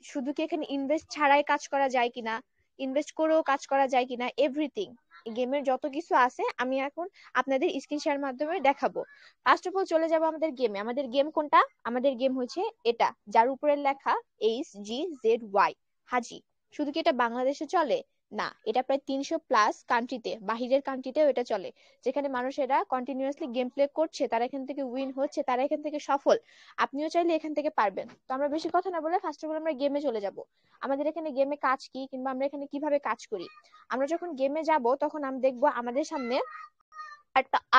শুধু কি এখানে ইনভেস্ট ছাড়াই কাজ করা যায় কিনা, ইনভেস্ট করেও কাজ করা যায় কিনা, এভরিথিং গেমের যত কিছু আছে আমি এখন আপনাদের স্ক্রিন শেয়ার মাধ্যমে দেখাবো। ফার্স্ট অফ অল চলে যাব আমাদের গেমে। আমাদের গেম কোনটা? আমাদের গেম হচ্ছে এটা, যার উপরে লেখা HGZY, হাজি। শুধু কি এটা বাংলাদেশে চলে? না, এটা প্রায় 300+ কান্ট্রিতে, বাহিরের কান্ট্রিতেও এটা চলে, যেখানে মানুষেরা কন্টিনিউয়াসলি গেম প্লে করছে, তারা এখান থেকে উইন হচ্ছে, তারা এখান থেকে সফল। আপনিও চাইলে এখান থেকে পারবেন। তো আমরা বেশি কথা না বলে ফার্স্ট অফ অল আমরা গেমে চলে যাব। আমাদের এখানে গেমে কাজ কি, কিংবা আমরা এখানে কিভাবে কাজ করি। আমরা যখন গেমে যাব তখন আমরা দেখবো আমাদের সামনে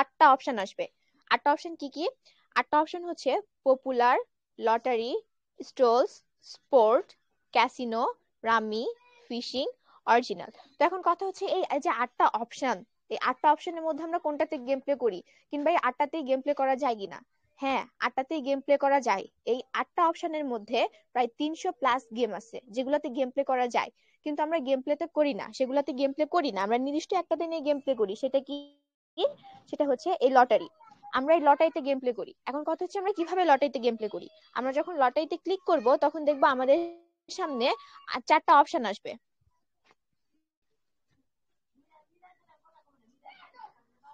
আটটা অপশন আসবে। আটটা অপশন কি কি? আটটা অপশন হচ্ছে popular, lottery, slots, sport, casino, rummy, fishing, original. তো এখন কথা হচ্ছে এই যে আটটা অপশন, এই আটটা অপশনের মধ্যে আমরা কোনটাতে গেম প্লে করি, কিংবা এই আটটাতেই গেম প্লে করা যায় কিনা। হ্যাঁ, আটটাতেই গেম প্লে করা যায়। এই আটটা অপশনের মধ্যে প্রায় 300+ গেম আছে যেগুলোতে গেম প্লে করা যায়, কিন্তু আমরা গেম প্লেতে করি না, সেগুলোতে গেম প্লে করি না, আমরা নির্দিষ্ট একটাতে নিয়ে গেম প্লে করি। সেটা কি? সেটা হচ্ছে এই লটারি। আমরা এই লটারিতে গেম প্লে করি। এখন কথা হচ্ছে আমরা কিভাবে লটারিতে গেম প্লে করি। আমরা যখন লটারিতে ক্লিক করব তখন দেখবো আমাদের সামনে চারটা অপশন আসবে।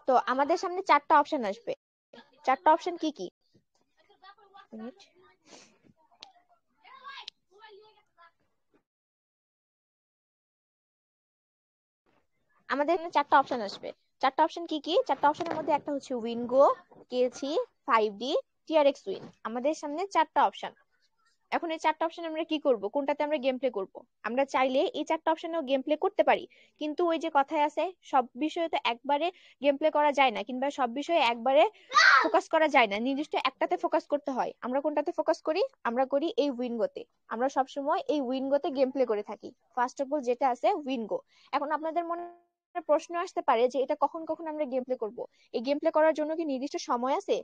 তো আমাদের সামনে চারটা অপশন আসবে। চারটা অপশন কি কি? মিনিট। আমাদের এখানে চারটা অপশন আসবে। চারটা অপশন কি কি? চারটা অপশনের মধ্যে একটা হচ্ছে WinGo, KLC, 5D, TRX win. আমাদের সামনে চারটা অপশন। এখন এই চারটা অপশন আমরা কি করব, কোনটাতে আমরা গেম প্লে করব? আমরা চাইলে এই চারটা অপশনেও গেম প্লে করতে পারি, কিন্তু ওই যে কথায় আছে, সব বিষয়ে তো একবারে গেম প্লে করা যায় না, কিংবা সব বিষয়ে একবারে ফোকাস করা যায় না, নির্দিষ্ট একটাতে ফোকাস করতে হয়। আমরা কোনটাতে ফোকাস করি? আমরা করি এই উইনগোতে। আমরা সবসময় এই উইনগোতে গেম প্লে করে থাকি। ফার্স্ট অফ অল যেটা আছে উইনগো। এখন আপনাদের মনে প্রশ্ন আসতে পারে যে এটা কখন কখন আমরা গেম প্লে করব। এই গেম প্লে করার জন্য কি নির্দিষ্ট সময় আছে?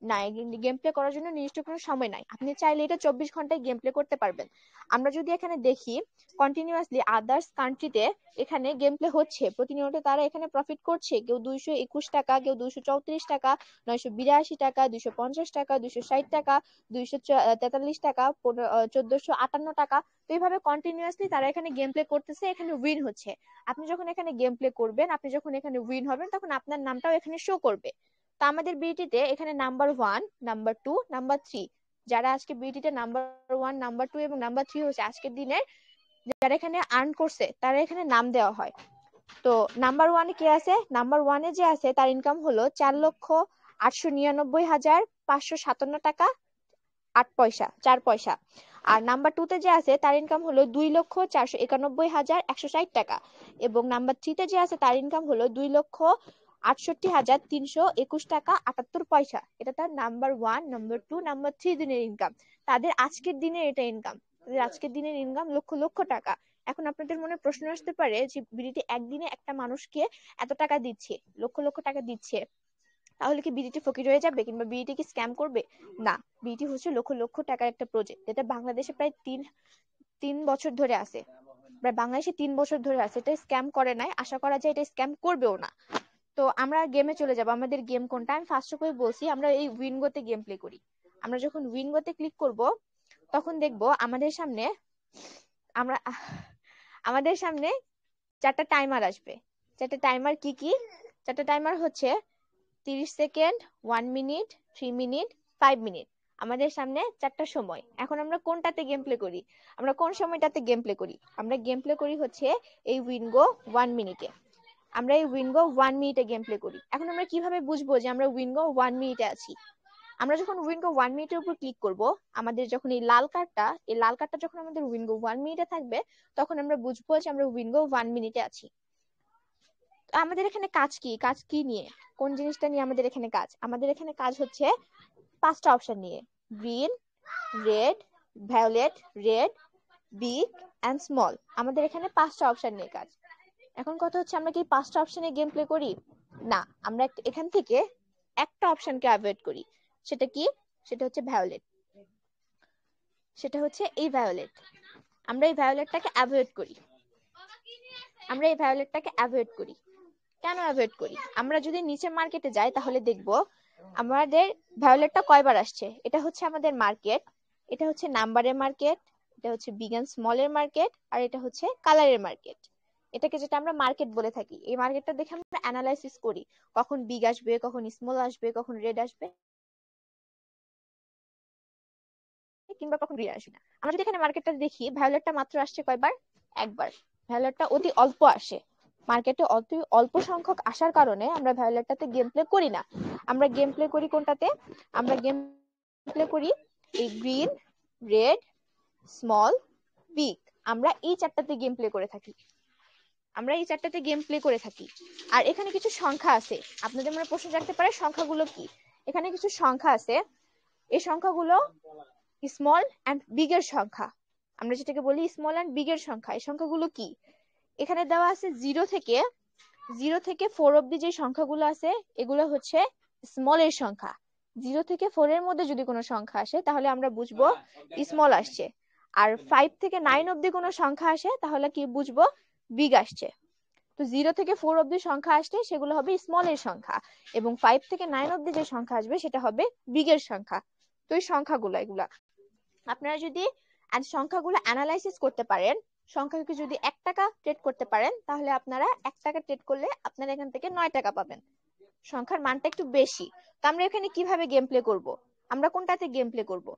না, গেম প্লে করার জন্য নির্দিষ্ট কোনো সময় নাই। আপনি চাইলে এটা 24 ঘন্টায় গেম প্লে করতে পারবেন। আমরা যদি এখানে দেখি কন্টিনিউয়াসলি আদার্স কান্ট্রিতে এখানে গেম প্লে হচ্ছে প্রতিনিয়ত, তারা এখানে প্রফিট করছে। কেউ 221 টাকা, কেউ 234 টাকা, 982 টাকা, 250 টাকা, 260 টাকা, 243 টাকা, 1458 টাকা। তো এইভাবে কন্টিনিউয়াসলি তারা এখানে গেম প্লে করতেছে, এখানে উইন হচ্ছে। আপনি যখন এখানে গেম প্লে করবেন, আপনি যখন এখানে উইন হবেন, তখন আপনার নামটাও এখানে শো করবে। তো আমাদের বিটিতে এখানে নাম্বার 1, নাম্বার 2, নাম্বার 3, যারা আজকে বিটিতে নাম্বার 1, নাম্বার 2 এবং নাম্বার 3 হচ্ছে আজকের দিনের যারা এখানে আর্ন করছে, তারা এখানে নাম দেওয়া হয়। তো নাম্বার 1 কে আছে? নাম্বার 1 যে আছে তার ইনকাম হলো 4,899,557 টাকা 8 পয়সা, 4 পয়সা। আর নাম্বার 2 তে যে আছে তার ইনকাম হলো 2,491,160 টাকা। এবং নাম্বার 3 তে যে আছে তার ইনকাম হলো 2,68,321 টাকা 78 পয়সা। এটা তার নাম্বার 1, নাম্বার 2, নাম্বার 3 দিনের ইনকাম। তাদের আজকের দিনের এটা ইনকাম। তাদের আজকের দিনের ইনকাম লক্ষ লক্ষ টাকা। এখন আপনাদের মনে প্রশ্ন আসতে পারে যে বিডিটি একদিনে একটা মানুষকে এত টাকা দিচ্ছে, লক্ষ লক্ষ টাকা দিচ্ছে, তাহলে কি বিডিটি ফকির হয়ে যাবে, কিংবা বিডিটি কি স্ক্যাম করবে? না, বিডিটি হচ্ছে লক্ষ লক্ষ টাকার একটা প্রজেক্ট, যেটা বাংলাদেশে প্রায় তিন তিন বছর ধরে আছে। প্রায় বাংলাদেশে 3 বছর ধরে আছে। এটা স্ক্যাম করে নাই, আশা করা যায় এটা স্ক্যাম করবেও না। তো আমরা গেমে চলে যাব। আমাদের গেম কোনটা? আমি ফার্স্ট অফ অল বলছি, আমরা এই উইনগোতে গেম প্লে করি। আমরা যখন উইনগোতে ক্লিক করব তখন দেখব আমরা আমাদের সামনে চারটা টাইমার আসবে। চারটা টাইমার কি কি? চারটা টাইমার হচ্ছে 30 সেকেন্ড, 1 মিনিট, 3 মিনিট, 5 মিনিট। আমাদের সামনে চারটা সময়। এখন আমরা কোনটাতে গেম প্লে করি? আমরা কোন সময়টাতে গেম প্লে করি? আমরা গেম প্লে করি হচ্ছে এই উইনগো 1 মিনিটে। আমরা এই উইনগো 1 মিনিটে গেম প্লে করি। এখন আমরা কিভাবে বুঝবো যে আমরা উইনগো 1 মিনিটে আছি? আমরা যখন উইনগো 1 মিনিটের উপর ক্লিক করব, আমাদের যখন এই লাল কার্ডটা যখন আমাদের উইনগো 1 মিনিটে থাকবে, তখন আমরা বুঝবো যে আমরা উইনগো 1 মিনিটে আছি। আমাদের এখানে কাজ কি? কাজ কি নিয়ে, কোন জিনিসটা নিয়ে আমাদের এখানে কাজ? আমাদের এখানে কাজ হচ্ছে 5টা অপশন নিয়ে: green, red, violet, red, big and small. আমাদের এখানে 5টা অপশন নিয়ে কাজ। এখন কথা হচ্ছে আমরা কি 5টা অপশনে গেম প্লে করি? না, আমরা এখান থেকে একটা অপশনকে অ্যাভয়েড করি। সেটা কি? সেটা হচ্ছে ভায়োলেট। সেটা হচ্ছে এই ভায়োলেট। আমরা এই ভায়োলেটটাকে অ্যাভয়েড করি। আমরা এই ভায়োলেটটাকে অ্যাভয়েড করি। কেন অ্যাভয়েড করি? আমরা যদি নিচে মার্কেটে যাই তাহলে দেখব আমাদের ভায়োলেটটা কয়বার আসছে। এটা হচ্ছে আমাদের মার্কেট, এটা হচ্ছে নাম্বারের মার্কেট, এটা হচ্ছে বিগ এন্ড স্মলের মার্কেট, আর এটা হচ্ছে কালারের মার্কেট। এটাকে যেটা আমরা মার্কেট বলে থাকি, এই মার্কেটটা দেখে আমরা অ্যানালাইসিস করি, কখন বিগ আসবে, কখন স্মল আসবে, কখন রেড আসবে, কিংবা কখন গ্রিন আসবে না। আমরা যদি এখানে মার্কেটটা দেখি, ভায়োলেটটা মাত্র আসছে কয়বার? একবার। ভায়োলেটটা অতি অল্প আসে মার্কেটে, অতি অল্প সংখ্যক আসার কারণে আমরা ভায়োলেটটাতে গেম প্লে করি না। আমরা গেম প্লে করি কোনটাতে? আমরা গেম প্লে করি এই গ্রিন, রেড, স্মল, বিগ। আমরা এই চারটাতে গেম প্লে করে থাকি। আমরা এই চারটাতে গেম প্লে করে থাকি। আর এখানে কিছু সংখ্যা আছে, আপনাদের মনে প্রশ্ন জাগতে পারে সংখ্যাগুলো কি। এখানে কিছু সংখ্যা আছে, এই সংখ্যাগুলো স্মল অ্যান্ড বিগ এর সংখ্যা। আমরা যেটাকে বলি স্মল অ্যান্ড বিগ এর সংখ্যা, এই সংখ্যাগুলো কি? এখানে দেওয়া আছে জিরো থেকে 4 অব্দি যে সংখ্যাগুলো আছে এগুলো হচ্ছে স্মল এর সংখ্যা। 0 থেকে 4 এর মধ্যে যদি কোনো সংখ্যা আসে তাহলে আমরা বুঝবো স্মল আসছে। আর 5 থেকে 9 অব্দি কোনো সংখ্যা আসে তাহলে কি বুঝবো? বিগ আসছে। তো 0 থেকে 4 অব্দি সংখ্যা আসলে সেগুলো হবে স্মল এর সংখ্যা, এবং 5 থেকে 9 অব্দি যে সংখ্যা আসবে সেটা হবে বিগ এর সংখ্যা। তো এই সংখ্যাগুলো এগুলা আপনারা যদি সংখ্যাগুলো অ্যানালাইসিস করতে পারেন, সংখ্যাকে যদি 1 টাকা ট্রেড করতে পারেন, তাহলে আপনারা 1 টাকা ট্রেড করলে আপনারা এখান থেকে 9 টাকা পাবেন। সংখ্যার মানটা একটু বেশি। তো আমরা এখানে কিভাবে গেম প্লে করব? আমরা কোনটাতে গেম প্লে করব?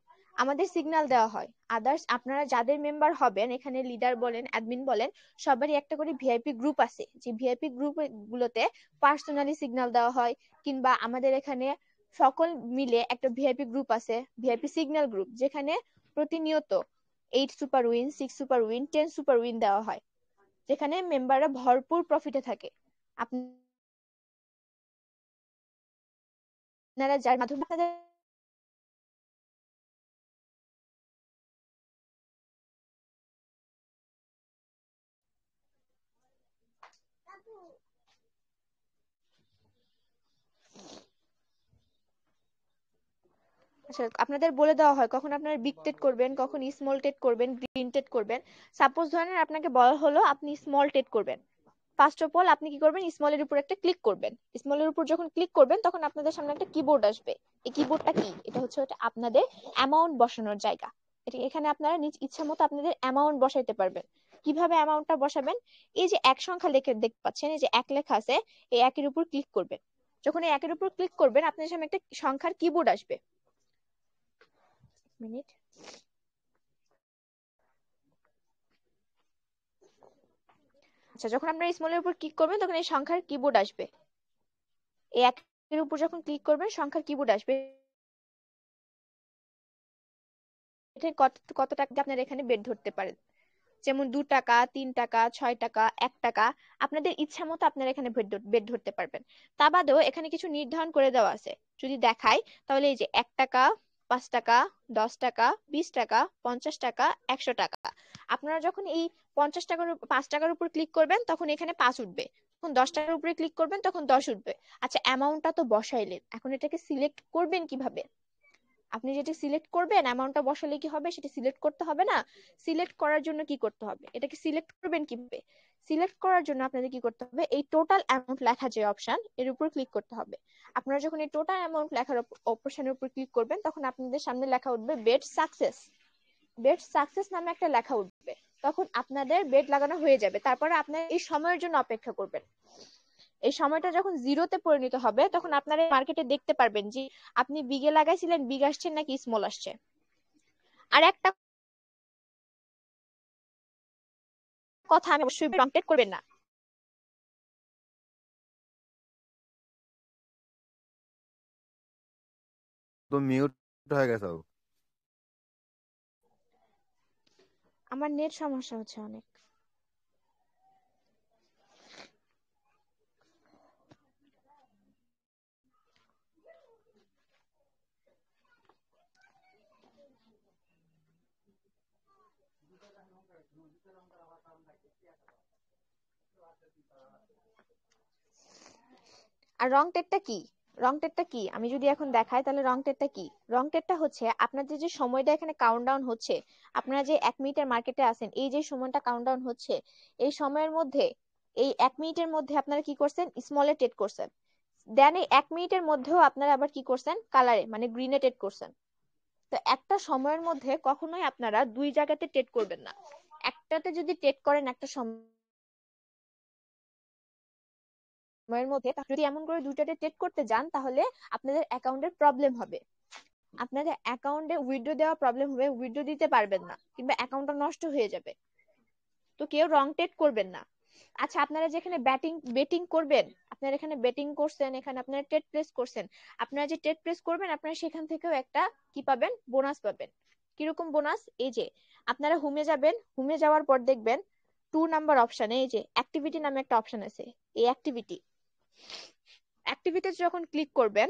আমাদের সিগন্যাল দেওয়া হয়। আদার্স আপনারা যাদের মেম্বার হবেন, এখানে লিডার বলেন, অ্যাডমিন বলেন, সবারই একটা করে ভিআইপি গ্রুপ আছে, যে ভিআইপি গ্রুপ গুলোতে পার্সোনালি সিগন্যাল দেওয়া হয়, কিংবা আমাদের এখানে সকল মিলে একটা ভিআইপি গ্রুপ আছে, ভিআইপি সিগন্যাল গ্রুপ, যেখানে প্রতিনিয়ত 8 super win, 6 super win, 10 super win দেওয়া হয়, যেখানে মেম্বাররা ভরপুর প্রফিটে থাকে। আপনারা যার মাধ্যমে আপনাদের আচ্ছা, আপনাদের বলে দেওয়া হয় কখন আপনারা বিগ টেট করবেন, কখন স্মল টেট করবেন, গ্রিন টেট করবেন। সাপোজ ধরেন আপনাকে বলা হলো আপনি স্মল টেট করবেন। ফার্স্ট অফ অল আপনি কি করবেন? স্মলের উপর একটা ক্লিক করবেন। স্মলের উপর যখন ক্লিক করবেন তখন আপনাদের সামনে একটা কিবোর্ড আসবে। এই কিবোর্ডটা কি? এটা হচ্ছে আপনাদের অ্যামাউন্ট বসানোর জায়গা। এখানে আপনারা নিজ ইচ্ছা মতো আপনাদের অ্যামাউন্ট বসাইতে পারবেন। কিভাবে অ্যামাউন্টটা বসাবেন? এই যে এক সংখ্যা লেখে দেখতে পাচ্ছেন, এই যে এক লেখা আছে, এই একের উপর ক্লিক করবেন। যখন এই একের উপর ক্লিক করবেন আপনাদের সামনে একটা সংখ্যার কিবোর্ড আসবে। মিনিট। আচ্ছা, যখন আপনারা স্মলের উপর ক্লিক করবেন তখন এই সংখ্যার কিবোর্ড আসবে। এই একের উপর যখন ক্লিক করবেন সংখ্যার কিবোর্ড আসবে। এটা কত কত টাকা দিয়ে আপনারা এখানে বেট ধরতে পারেন, যেমন 2 টাকা, 3 টাকা, 6 টাকা, 1 টাকা, আপনাদের ইচ্ছা মতো আপনারা এখানে বেট ধরতে পারবেন। তা বাদেও এখানে কিছু নির্ধারণ করে দেওয়া আছে, যদি দেখাই তাহলে এই যে 1 টাকা, 5 টাকা, 10 টাকা, 20 টাকা, 50 টাকা, 100 টাকা। আপনারা যখন এই 50 টাকার 5 টাকার উপর ক্লিক করবেন তখন এখানে 5 উঠবে, তখন 10 টাকার উপরে ক্লিক করবেন তখন 10 উঠবে। আচ্ছা, অ্যামাউন্টটা তো বসাইলেন, এখন এটাকে সিলেক্ট করবেন কিভাবে? আপনি যেটা সিলেক্ট করবেন অ্যামাউন্টটা বসালে কি হবে? সেটা সিলেক্ট করতে হবে না? সিলেক্ট করার জন্য কি করতে হবে? এটাকে সিলেক্ট করবেন কিভাবে? সিলেক্ট করার জন্য আপনাদের কি করতে হবে? এই টোটাল অ্যামাউন্ট লেখা যে অপশন, এর উপর ক্লিক করতে হবে। আপনারা যখন এই টোটাল অ্যামাউন্ট লেখার অপশনের উপর ক্লিক করবেন তখন আপনাদের সামনে লেখা উঠবে বেট সাকসেস। বেট সাকসেস নামে একটা লেখা উঠবে। তখন আপনাদের বেট লাগানো হয়ে যাবে। তারপরে আপনারা এই সময়ের জন্য অপেক্ষা করবেন। এই সময়টা যখন জিরোতে পরিণত হবে তখন আপনারা মার্কেটে দেখতে পারবেন যে আপনি বিগে লাগাইছিলেন, বিগ আসছে নাকি স্মল আসছে। আর একটা কথা, আমি অবশ্যই রং টেট করবেন না। তো মিউট হয়ে গেছে। আমার নেট সমস্যা হচ্ছে অনেক। আর রং টেটটা কি? রং টেটটা কি আমি যদি এখন দেখাই তাহলে রং টেটটা কি? রং টেটটা হচ্ছে আপনাদের যে সময়টা এখানে কাউন্টডাউন হচ্ছে, আপনারা যে 1 মিনিটের মার্কেটে আছেন, এই যে সময়টা কাউন্টডাউন হচ্ছে, এই সময়ের মধ্যে, এই 1 মিনিটের মধ্যে আপনারা কি করছেন? স্মলে ট্রেড করছেন। দেন এই 1 মিনিটের মধ্যেও আপনারা আবার কি করছেন? কালারে মানে গ্রিনে ট্রেড করছেন। তো একটা সময়ের মধ্যে কখনোই আপনারা দুই জায়গাতে ট্রেড করবেন না। একটাতে যদি ট্রেড করেন একটা সময়ের মধ্যে, যদি এমন করে দুইটাতে ট্রেড করতে যান তাহলে আপনাদের অ্যাকাউন্টের প্রবলেম হবে, আপনাদের অ্যাকাউন্টে উইথড্র দেওয়া প্রবলেম হবে, উইথড্র দিতে পারবেন না, কিংবা অ্যাকাউন্টটা নষ্ট হয়ে যাবে। তো কেউ রং ট্রেড করবেন না। আচ্ছা, আপনারা যেখানে বেটিং করবেন, আপনারা এখানে বেটিং করছেন, এখানে আপনারা ট্রেড প্লেস করছেন, আপনারা যে ট্রেড প্লেস করবেন আপনারা সেখান থেকেও একটা কি পাবেন, বোনাস পাবেন। কিরকম বোনাস? এই যে আপনারা হোমে যাবেন, হোমে যাওয়ার পর দেখবেন 2 নাম্বার অপশনে এই যে অ্যাক্টিভিটি নামে একটা অপশন আছে। এই অ্যাক্টিভিটি যখন ক্লিক করবেন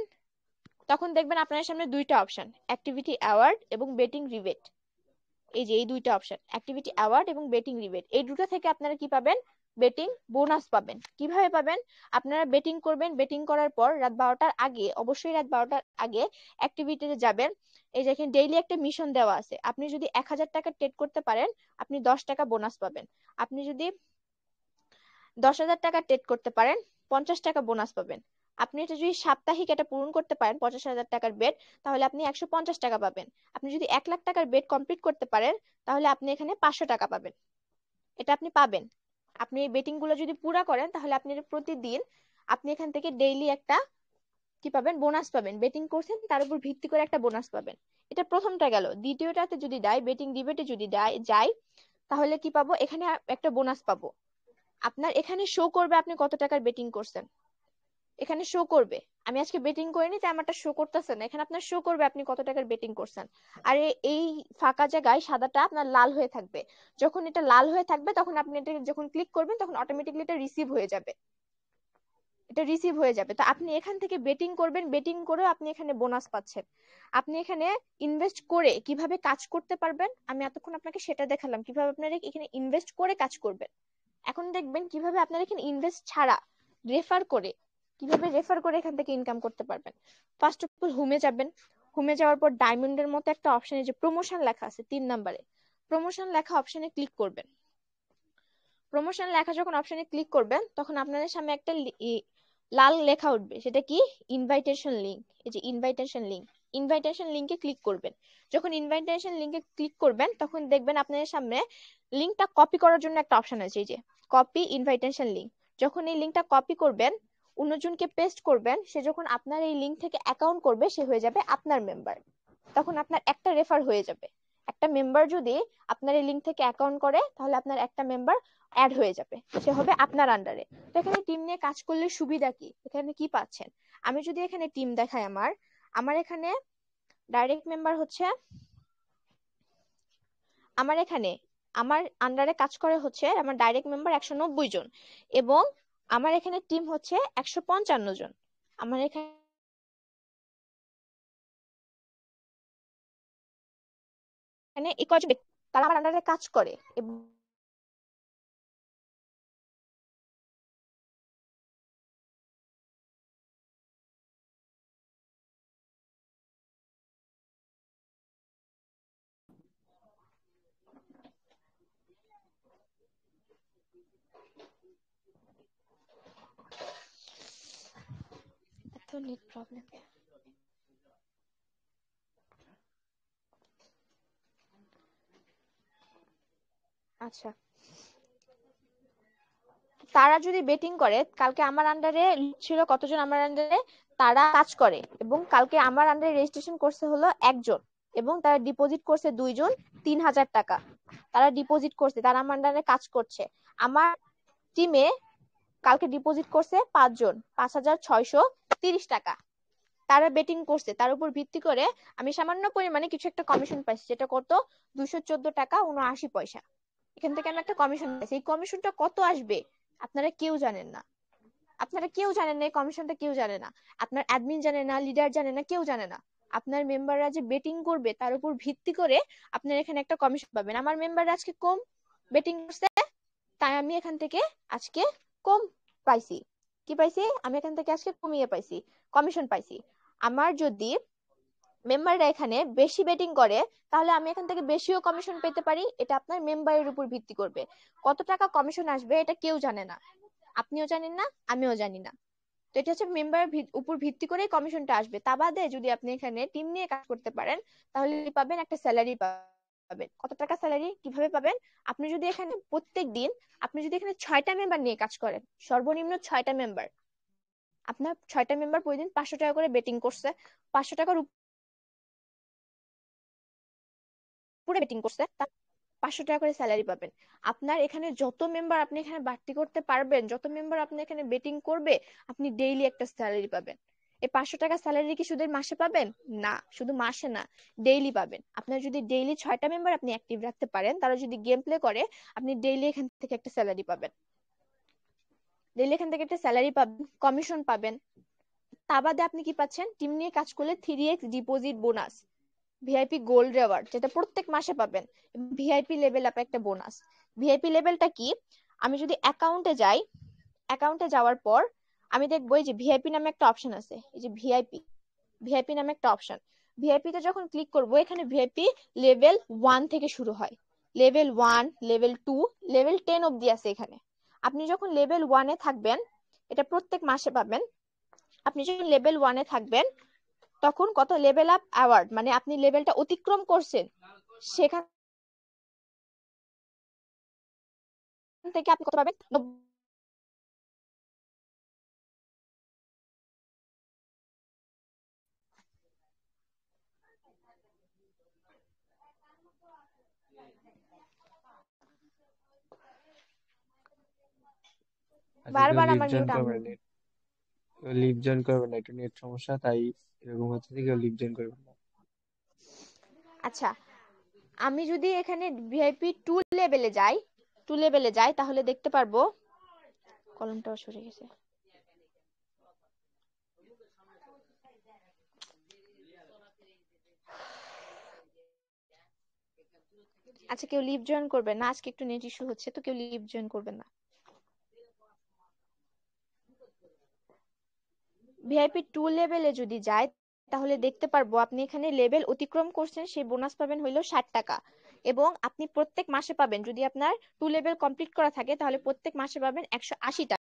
তখন দেখবেন আপনার সামনে দুইটা অপশন, অ্যাক্টিভিটি অ্যাওয়ার্ড এবং বেটিং রিবেট। এই যে এই দুইটা অপশন, অ্যাক্টিভিটি অ্যাওয়ার্ড এবং বেটিং রিবেট, এই দুটো থেকে আপনারা কি পাবেন, বেটিং বোনাস পাবেন। কিভাবে পাবেন? আপনারা বেটিং করবেন, বেটিং করার পর রাত 12টার আগে, অবশ্যই রাত 12টার আগে অ্যাক্টিভিটিতে যাবেন। এই যে এখানে ডেইলি একটা মিশন দেওয়া আছে, আপনি যদি 1000 টাকা ট্রেড করতে পারেন আপনি 10 টাকা বোনাস পাবেন। আপনি যদি 10,000 টাকা ট্রেড করতে পারেন 50 টাকা বোনাস পাবেন। আপনি এটা যদি সাপ্তাহিক এটা পূরণ করতে পারেন 50,000 টাকার বেট, তাহলে আপনি 150 টাকা পাবেন। আপনি যদি 1 লাখ টাকার বেট কমপ্লিট করতে পারেন তাহলে আপনি এখানে 500 টাকা পাবেন। এটা আপনি পাবেন। আপনি এই বেটিং গুলো যদি পুরা করেন তাহলে আপনি প্রতিদিন আপনি এখান থেকে ডেইলি একটা কি পাবেন, বোনাস পাবেন। বেটিং করছেন তার উপর ভিত্তি করে একটা বোনাস পাবেন। এটা প্রথমটা গেল। দ্বিতীয়টাতে যদি দেয়, বেটিং ডিবেটে যদি যাই তাহলে কি পাবো, এখানে একটা বোনাস পাবো। আপনার এখানে শো করবে আপনি কত টাকার বেটিং করছেন, এখানে শো করবে। আমি আজকে বেটিং করিনি তাই আমারটা শো করতেছে না, এখানে আপনার শো করবে আপনি কত টাকার বেটিং করছেন। আর এই ফাঁকা জায়গায় সাদাটা আপনার লাল হয়ে থাকবে। যখন এটা লাল হয়ে থাকবে তখন আপনি এটা যখন ক্লিক করবেন তখন অটোমেটিকলি এটা রিসিভ হয়ে যাবে, এটা রিসিভ হয়ে যাবে। তো আপনি এখান থেকে বেটিং করবেন, বেটিং করেও আপনি এখানে বোনাস পাচ্ছেন। আপনি এখানে ইনভেস্ট করে কিভাবে কাজ করতে পারবেন, আমি এতক্ষণ আপনাকে সেটা দেখালাম কিভাবে আপনারা এখানে ইনভেস্ট করে কাজ করবেন। এখন দেখবেন কিভাবে আপনারা এখানে ইনভেস্ট ছাড়া রেফার করে, কিভাবে রেফার করে এখান থেকে ইনকাম করতে পারবেন। ফার্স্ট অফ অল হোমে যাবেন, হোমে যাওয়ার পর ডায়মন্ডের মতো একটা অপশনে যে প্রমোশন লেখা আছে 3 নাম্বারে, প্রমোশন লেখা অপশনে ক্লিক করবেন। প্রমোশন লেখা যখন অপশনে ক্লিক করবেন তখন আপনাদের সামনে একটা লাল লেখা উঠবে, সেটা কি, ইনভাইটেশন লিংক। এই যে ইনভাইটেশন লিংক, ইনভাইটেশন লিংকে ক্লিক করবেন। যখন ইনভাইটেশন লিংকে ক্লিক করবেন তখন দেখবেন আপনাদের সামনে লিংকটা কপি করার জন্য একটা অপশন আছে, এই যে কপি ইনভাইটেশন লিংক। যখন এই লিংকটা কপি করবেন, অন্যজনকে পেস্ট করবেন, সে যখন আপনার এই লিংক থেকে অ্যাকাউন্ট করবে সে হয়ে যাবে আপনার মেম্বার। তখন আপনার একটা রেফার হয়ে যাবে। একটা মেম্বার যদি আপনার এই লিংক থেকে অ্যাকাউন্ট করে তাহলে আপনার একটা মেম্বার অ্যাড হয়ে যাবে, সে হবে আপনার আন্ডারে। তো এখানে টিম নিয়ে কাজ করলে সুবিধা কি, এখানে কি পাচ্ছেন? আমি যদি এখানে টিম দেখাই, আমার আমার এখানে ডাইরেক্ট মেম্বার হচ্ছে, আমার এখানে আমার আন্ডারে কাজ করে হচ্ছে আমার ডাইরেক্ট মেম্বার 190 জন, এবং আমার এখানে টিম হচ্ছে 155 জন। আমার এখানে এই কজন ব্যক্তি তারা আমার আন্ডারে কাজ করে, এবং এত নেট প্রবলেম। আচ্ছা, তারা যদি বেটিং করে, কালকে আমার আন্ডারে ছিল কতজন আমার আন্ডারে, তারা কাজ করে, এবং কালকে আমার আন্ডারে রেজিস্ট্রেশন করছে হলো একজন, এবং তারা ডিপোজিট করছে 2 জন 3,000 টাকা। তারা ডিপোজিট করছে, তারা আমার আন্ডারে কাজ করছে। আমার টিমে কালকে ডিপোজিট করছে 5 জন 5,630 টাকা। তারা বেটিং করছে, তার উপর ভিত্তি করে আমি সামান্য পরিমাণে কিছু একটা কমিশন পাইছি, যেটা কত, 214 টাকা 79 পয়সা। এখান থেকে আমি একটা কমিশন পাইছি। এই কমিশনটা কত আসবে আপনারা কেউ জানেন না, আপনারা কেউ জানেন না এই কমিশনটা, কেউ জানে না। আপনার অ্যাডমিন জানে না, লিডার জানে না, কেউ জানে না। আপনার মেম্বাররা যে বেটিং করবে তার উপর ভিত্তি করে আপনার এখানে একটা কমিশন পাবেন। আমার মেম্বাররা আজকে কম বেটিং করছে তাই আমি এখান থেকে আজকে কম পাইছি। কি পাইছি? আমি এখান থেকে আজকে কমিয়ে পাইছি, কমিশন পাইছি। আমার যদি মেম্বাররা এখানে বেশি বেটিং করে তাহলে আমি এখান থেকে বেশিও কমিশন পেতে পারি। এটা আপনার মেম্বারের উপর ভিত্তি করবে। কত টাকা কমিশন আসবে এটা কেউ জানে না, আপনিও জানেন না, আমিও জানি না। তো এটা হচ্ছে মেম্বার উপর ভিত্তি করেই কমিশনটা আসবে। তা বাদে যদি আপনি এখানে টিম নিয়ে কাজ করতে পারেন তাহলে পাবেন একটা স্যালারি পাবেন। কত টাকা স্যালারি কিভাবে পাবেন? আপনি যদি এখানে প্রত্যেক দিন আপনি যদি এখানে 6টা মেম্বার নিয়ে কাজ করেন, সর্বনিম্ন 6টা মেম্বার, আপনার 6টা মেম্বার প্রতিদিন 500 টাকা করে বেটিং করছে, 500 টাকার উপরে বেটিং করছে, 500 টাকা করে স্যালারি পাবেন। আপনার এখানে যত মেম্বার আপনি এখানে বাড়তি করতে পারবেন, যত মেম্বার আপনি এখানে বেটিং করবে, আপনি ডেইলি একটা স্যালারি পাবেন। এই 500 টাকা স্যালারি কি শুধু মাসে পাবেন? না, শুধু মাসে না, ডেইলি পাবেন। আপনার যদি ডেইলি 6টা মেম্বার আপনি অ্যাক্টিভ রাখতে পারেন, তারা যদি গেম প্লে করে, আপনি ডেইলি এখান থেকে একটা স্যালারি পাবেন। ডেইলি এখান থেকে একটা স্যালারি পাবেন, কমিশন পাবেন। তা বাদে আপনি কি পাচ্ছেন? টিম নিয়ে কাজ করলে 3x deposit bonus, VIP gold reward যেটা প্রত্যেক মাসে পাবেন, ভিআইপি লেভেল আপ একটা বোনাস। ভিআইপি লেভেলটা কি? আমি যদি অ্যাকাউন্টে যাই, অ্যাকাউন্টে যাওয়ার পর আমি দেখবো এই যে ভিআইপি নামে একটা অপশন আছে, এই যে ভিআইপি, ভিআইপি নামে একটা অপশন। ভিআইপি তে যখন ক্লিক করব, এখানে ভিআইপি লেভেল 1 থেকে শুরু হয়। লেভেল 1, লেভেল 2, লেভেল 10 অব্দি আছে এখানে। আপনি যখন লেভেল 1-এ থাকবেন, এটা প্রত্যেক মাসে পাবেন। আপনি যখন লেভেল 1-এ থাকবেন তখন কত লেভেল আপ অ্যাওয়ার্ড, মানে আপনি লেভেলটা অতিক্রম করছেন, সেখান থেকে আপনি কত পাবেন? আচ্ছা, কেউ বারবার লিভ আমার জয়েন মিউট করবে না, কেউ লিভ জয়েন করবে না, একটু নেট সমস্যা তাই এরকম হচ্ছে যে কেউ লিভ জয়েন করবে না। আচ্ছা, আমি যদি এখানে ভিআইপি 2 লেভেলে যাই তাহলে দেখতে পারবো, কলমটাও সরে গেছে। আচ্ছা, কেউ লিভ জয়েন করবে না, আজকে একটু নেট ইস্যু হচ্ছে, তো কেউ লিভ জয়েন করবে না। ভিআইপি 2 লেভেলে যদি যায় তাহলে দেখতে পারবো আপনি এখানে লেভেল অতিক্রম করছেন, সেই বোনাস পাবেন হইলো 60 টাকা। এবং আপনি প্রত্যেক মাসে পাবেন, যদি আপনার 2 লেভেল কমপ্লিট করা থাকে তাহলে প্রত্যেক মাসে পাবেন 180 টাকা।